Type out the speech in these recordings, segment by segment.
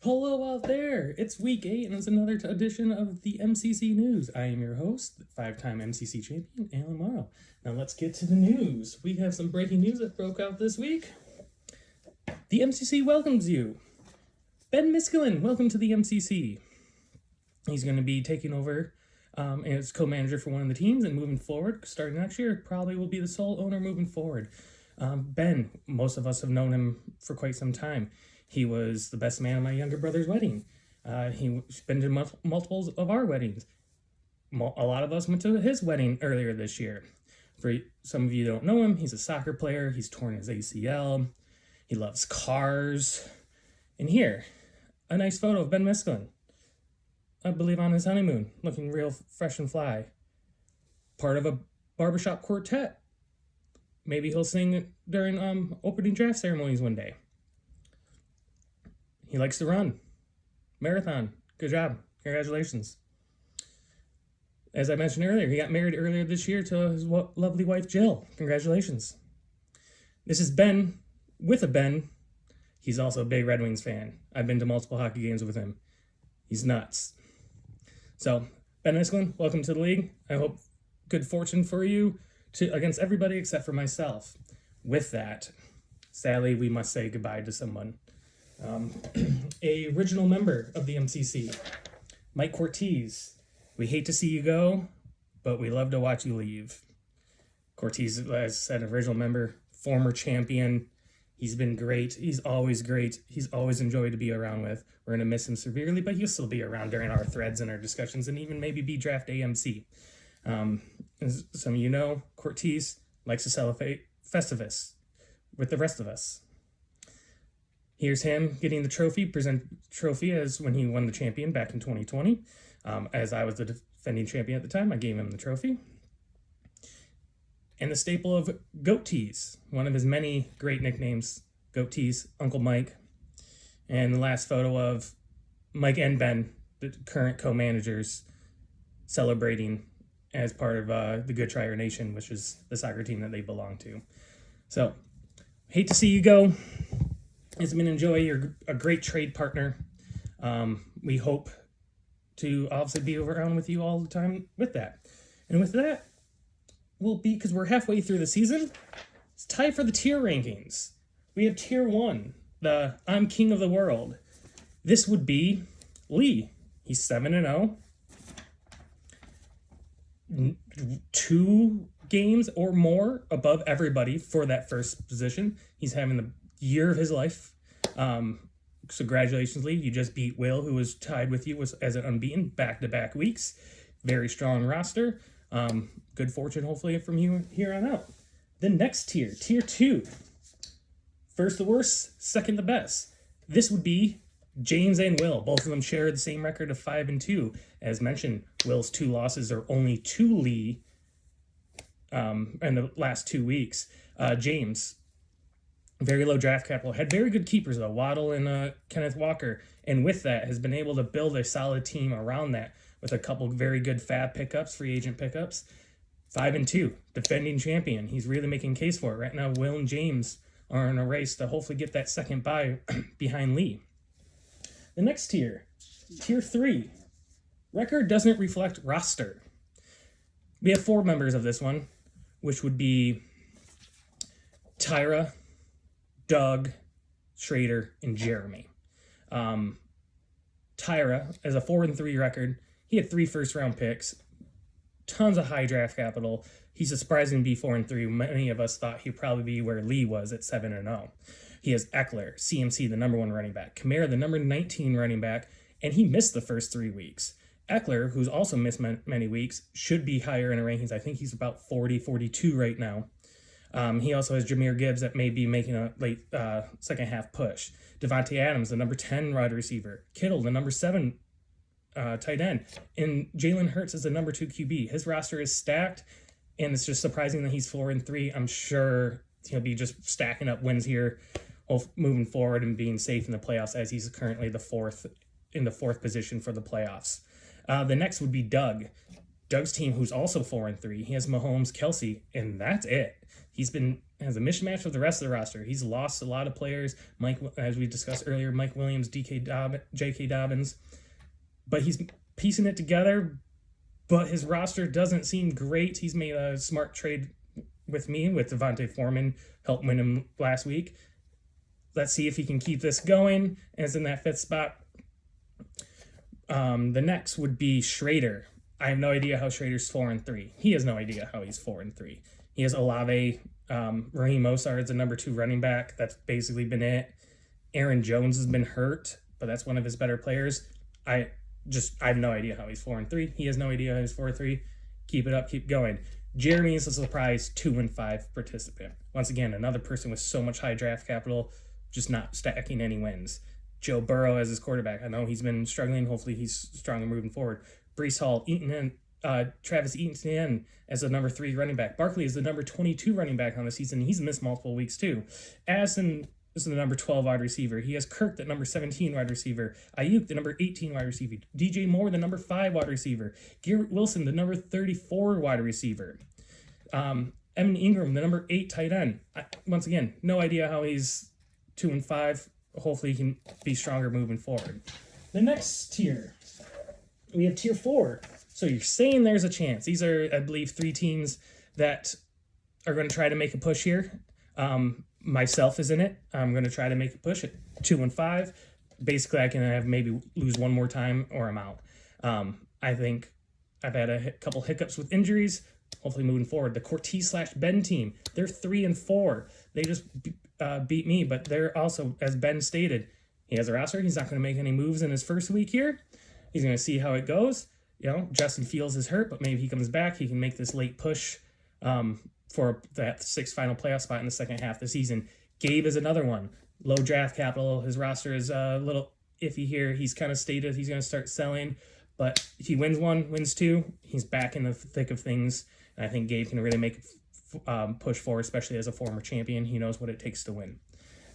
Hello out there! It's week 8 and it's another edition of the MCC News. I am your host, 5-time MCC champion, Alan Morrow. Now let's get to the news. We have some breaking news that broke out this week. The MCC welcomes you. Ben Miskellin, welcome to the MCC. He's going to be taking over as co-manager for one of the teams, and moving forward, starting next year, probably will be the sole owner moving forward. Ben, most of us have known him for quite some time. He was the best man at my younger brother's wedding. He's been to multiples of our weddings. A lot of us went to his wedding earlier this year. For some of you who don't know him, he's a soccer player. He's torn his ACL. He loves cars. And here, a nice photo of Ben Miskellin, I believe on his honeymoon, looking real fresh and fly. Part of a barbershop quartet. Maybe he'll sing during opening draft ceremonies one day. He likes to run. Marathon. Good job. Congratulations. As I mentioned earlier, he got married earlier this year to his lovely wife, Jill. Congratulations. This is Ben with a Ben. He's also a big Red Wings fan. I've been to multiple hockey games with him. He's nuts. So, Ben Miskellin, welcome to the league. I hope good fortune for you against everybody except for myself. With that, sadly, we must say goodbye to someone. A original member of the MCC, Mike Cortez. We hate to see you go, but we love to watch you leave. Cortez, as I said, original member, former champion. He's been great. He's always great. He's always enjoyed to be around with. We're going to miss him severely, but he'll still be around during our threads and our discussions, and even maybe be draft AMC. As some of you know, Cortez likes to celebrate Festivus with the rest of us. Here's him getting the trophy as when he won the champion back in 2020. As I was the defending champion at the time, I gave him the trophy. And the staple of Goat Tees, one of his many great nicknames, Goat Tees, Uncle Mike. And the last photo of Mike and Ben, the current co-managers, celebrating as part of the Good Trier Nation, which is the soccer team that they belong to. So, hate to see you go. It's been enjoy. You're a great trade partner. We hope to obviously be around with you all the time with that. And with that, because we're halfway through the season, it's time for the tier rankings. We have tier 1, the I'm King of the World. This would be Lee. He's 7-0. 2 games or more above everybody for that first position. He's having the year of his life. So congratulations, Lee. You just beat Will, who was tied with you as an unbeaten back-to-back weeks. Very strong roster. Good fortune, hopefully, from you here on out. The next tier, tier 2. First the worst, second the best. This would be James and Will. Both of them share the same record of 5-2. As mentioned, Will's 2 losses are only to Lee in the last 2 weeks. James, very low draft capital, had very good keepers though, Waddle and Kenneth Walker, and with that has been able to build a solid team around that with a couple very good fab pickups, free agent pickups. 5-2, defending champion. He's really making case for it right now. Will and James are in a race to hopefully get that second bye behind Lee. The next tier, tier 3. Record doesn't reflect roster. We have 4 members of this one, which would be Tyra, Doug, Schrader, and Jeremy. Tyra, as a 4-3 record, he had 3 first-round picks, tons of high draft capital. He's a surprising B4-3. Many of us thought he'd probably be where Lee was at 7-0. He has Eckler, CMC, the number 1 running back, Kamara, the number 19 running back, and he missed the first 3 weeks. Eckler, who's also missed many weeks, should be higher in the rankings. I think he's about 40, 42 right now. He also has Jahmyr Gibbs that may be making a late second half push. Devontae Adams, the number 10 wide receiver. Kittle, the number 7 tight end. And Jalen Hurts is the number 2 QB. His roster is stacked, and it's just surprising that he's 4-3. I'm sure he'll be just stacking up wins here, moving forward and being safe in the playoffs, as he's currently the 4th position for the playoffs. The next would be Doug. Doug's team, who's also 4-3. He has Mahomes, Kelsey, and that's it. He's been has a mismatch with the rest of the roster. He's lost a lot of players. Mike, as we discussed earlier, Mike Williams, J.K. Dobbins, but he's piecing it together. But his roster doesn't seem great. He's made a smart trade with me, with Devontae Foreman, helped win him last week. Let's see if he can keep this going as in that 5th spot. The next would be Schrader. I have no idea how Schrader's 4-3. He has no idea how he's 4-3. He has Olave, Raheem Mostard's a number 2 running back. That's basically been it. Aaron Jones has been hurt, but that's one of his better players. I have no idea how he's 4-3. He has no idea how he's 4-3. Keep it up, keep going. Jeremy is a surprise 2-5 participant. Once again, another person with so much high draft capital, just not stacking any wins. Joe Burrow as his quarterback. I know he's been struggling. Hopefully he's stronger moving forward. Breece Hall, Travis Etienne as the number 3 running back. Barkley is the number 22 running back on the season. He's missed multiple weeks too. Addison is the number 12 wide receiver. He has Kirk, the number 17 wide receiver. Ayuk, the number 18 wide receiver. DJ Moore, the number 5 wide receiver. Garrett Wilson, the number 34 wide receiver. Evan Ingram, the number 8 tight end. Once again, no idea how he's 2-5. Hopefully he can be stronger moving forward. The next tier, we have tier 4. So you're saying there's a chance. These are, I believe, 3 teams that are going to try to make a push here. Myself is in it. I'm going to try to make a push at 2-5. Basically, I can have maybe lose one more time or I'm out. I think I've had a couple hiccups with injuries. Hopefully moving forward. The Cortez/Ben team, they're 3-4. They just beat me, but they're also, as Ben stated, he has a roster. He's not going to make any moves in his first week here. He's going to see how it goes. You know, Justin Fields is hurt, but maybe he comes back. He can make this late push for that 6th final playoff spot in the second half of the season. Gabe is another one. Low draft capital. His roster is a little iffy here. He's kind of stated he's going to start selling, but if he wins 1, wins 2, he's back in the thick of things. And I think Gabe can really make a push forward, especially as a former champion. He knows what it takes to win.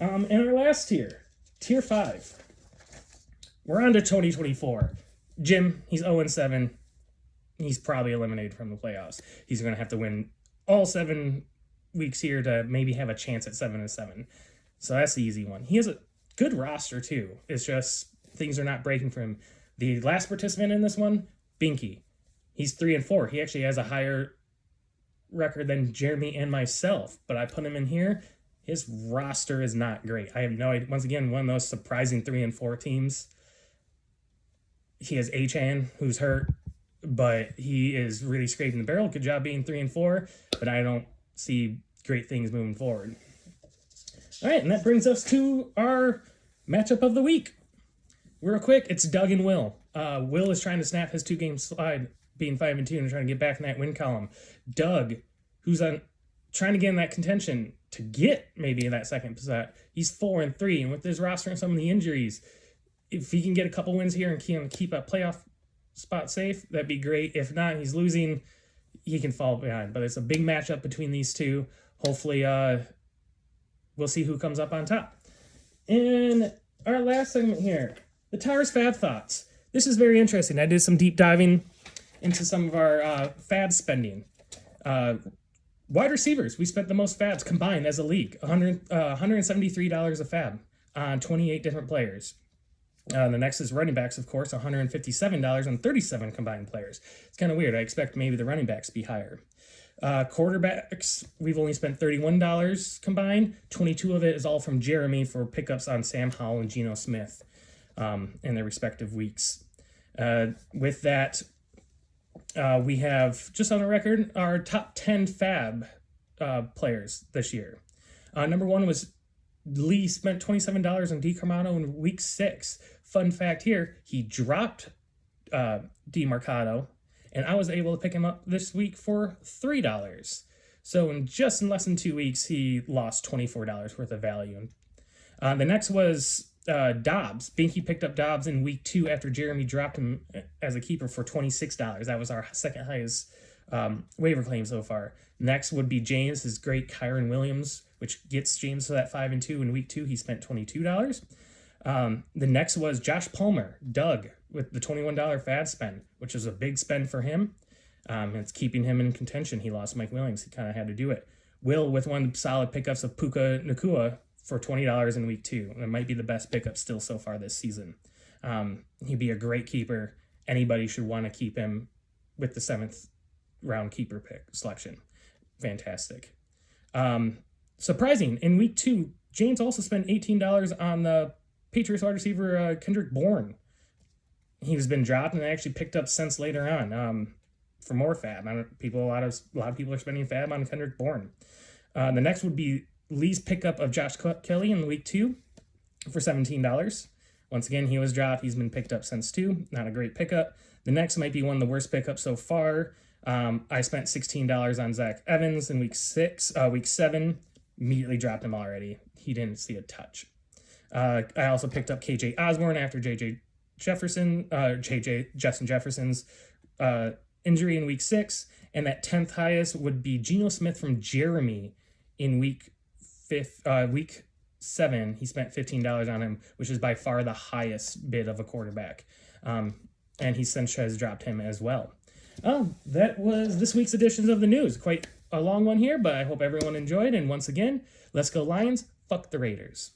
And our last tier, tier 5. We're on to 2024. Jim, he's 0-7. He's probably eliminated from the playoffs. He's going to have to win all 7 weeks here to maybe have a chance at 7-7. So that's the easy one. He has a good roster, too. It's just things are not breaking for him. The last participant in this one, Binky. He's 3-4. He actually has a higher record than Jeremy and myself, but I put him in here. His roster is not great. I have no idea. Once again, one of those surprising 3-4 teams. He has Achan, who's hurt, but he is really scraping the barrel. Good job being 3-4, but I don't see great things moving forward. All right, and that brings us to our matchup of the week. Real quick, it's Doug and Will. Will is trying to snap his 2-game slide, being 5-2, and trying to get back in that win column. Doug, who's trying to get in that contention to get maybe in that second spot, he's 4-3, and with his roster and some of the injuries, if he can get a couple wins here and keep a playoff spot safe, that'd be great. If not, he's losing. He can fall behind. But it's a big matchup between these two. Hopefully, we'll see who comes up on top. And our last segment here, the Towers Fab Thoughts. This is very interesting. I did some deep diving into some of our fab spending. Wide receivers, we spent the most fabs combined as a league, $173 a fab on 28 different players. The next is running backs, of course, $157 on 37 combined players. It's kind of weird. I expect maybe the running backs be higher. Quarterbacks, we've only spent $31 combined. 22 of it is all from Jeremy for pickups on Sam Howell and Geno Smith in their respective weeks. With that, we have, just on the record, our top 10 fab players this year. Number 1 was Lee, spent $27 on DiCarmano in week 6. Fun fact here, he dropped DeMarcado, and I was able to pick him up this week for $3. So in less than 2 weeks, he lost $24 worth of value. The next was Dobbs. Binky picked up Dobbs in week 2 after Jeremy dropped him as a keeper for $26. That was our second highest waiver claim so far. Next would be James, his great Kyron Williams, which gets James to that 5-2 in week 2. He spent $22. The next was Josh Palmer, Doug, with the $21 fab spend, which is a big spend for him. It's keeping him in contention. He lost Mike Williams. He kind of had to do it. Will with one solid pickups of Puka Nakua for $20 in week 2. It might be the best pickup still so far this season. He'd be a great keeper. Anybody should want to keep him with the 7th round keeper pick selection. Fantastic. Surprising, in week 2, James also spent $18 on the Patriots wide receiver Kendrick Bourne. He's been dropped and actually picked up since later on for more fab. A lot of people are spending fab on Kendrick Bourne. The next would be Lee's pickup of Josh Kelly in week 2 for $17. Once again, he was dropped. He's been picked up since too. Not a great pickup. The next might be one of the worst pickups so far. I spent $16 on Zach Evans in week 7. Immediately dropped him already. He didn't see a touch. I also picked up KJ Osborne after Justin Jefferson's injury in week 6. And that 10th highest would be Geno Smith from Jeremy in week 7. He spent $15 on him, which is by far the highest bid of a quarterback. And he since has dropped him as well. That was this week's editions of the news. Quite a long one here, but I hope everyone enjoyed. And once again, let's go Lions. Fuck the Raiders.